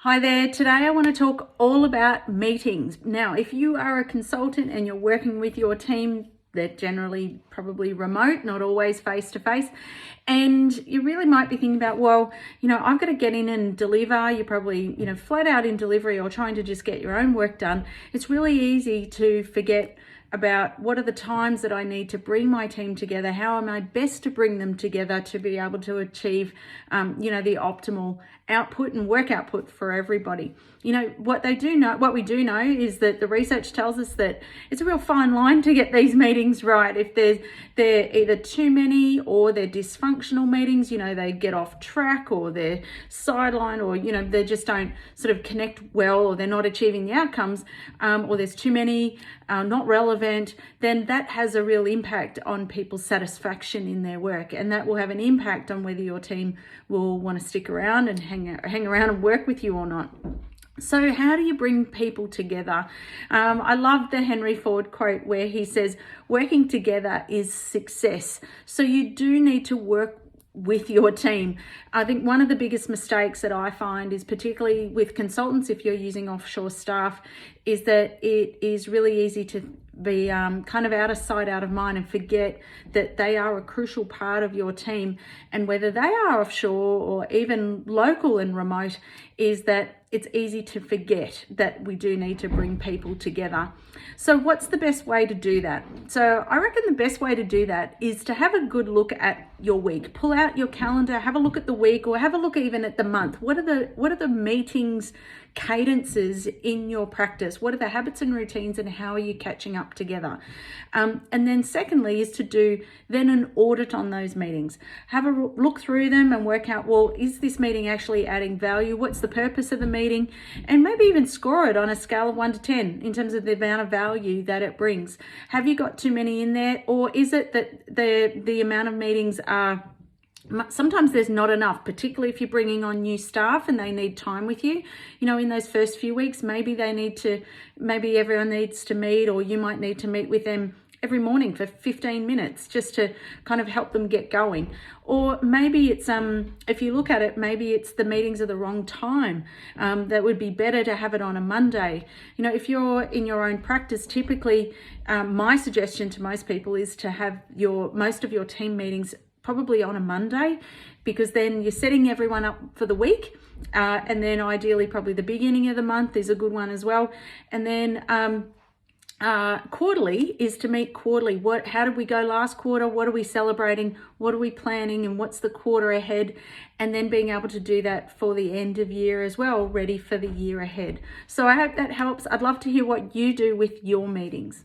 Hi there. Today I want to talk all about meetings. Now, if you are a consultant and you're working with your team, they're generally probably remote, not always face to face. And you really might be thinking about, well, I've got to get in and deliver. You're probably, flat out in delivery or trying to just get your own work done. It's really easy to forget about what are the times that I need to bring my team together. How am I best to bring them together to be able to achieve, the optimal output and work output for everybody. What we do know is that the research tells us that it's a real fine line to get these meetings right. If they're either too many or they're dysfunctional meetings, they get off track or they're sidelined or, they just don't sort of connect well or they're not achieving the outcomes, or there's too many, not relevant, then that has a real impact on people's satisfaction in their work. And that will have an impact on whether your team will want to stick around and hang around and work with you or not. So how do you bring people together? I love the Henry Ford quote where he says, working together is success. So you do need to work with your team. I think one of the biggest mistakes that I find is, particularly with consultants, if you're using offshore staff, is that it is really easy to be kind of out of sight, out of mind, and forget that they are a crucial part of your team. And whether they are offshore or even local and remote, is that it's easy to forget that we do need to bring people together. So what's the best way to do that? So I reckon the best way to do that is to have a good look at your week. Pull out your calendar, have a look at the week, or have a look even at the month. What are the meetings cadences in your practice? What are the habits and routines, and how are you catching up together? And then secondly is to do then an audit on those meetings. Have a look through them and work out, well, is this meeting actually adding value? What's the purpose of the meeting? And maybe even score it on a scale of 1 to 10 in terms of the amount of value that it brings. Have you got too many in there, or is it that the amount of meetings are, sometimes there's not enough, particularly if you're bringing on new staff and they need time with you. In those first few weeks, maybe everyone needs to meet, or you might need to meet with them every morning for 15 minutes just to kind of help them get going. Or maybe it's, if you look at it, maybe it's the meetings are the wrong time. That would be better to have it on a Monday. If you're in your own practice, typically my suggestion to most people is to have most of your team meetings probably on a Monday, because then you're setting everyone up for the week. And then ideally probably the beginning of the month is a good one as well. And then quarterly is to meet quarterly. How did we go last quarter? What are we celebrating? What are we planning? And what's the quarter ahead? And then being able to do that for the end of year as well, ready for the year ahead. So I hope that helps. I'd love to hear what you do with your meetings.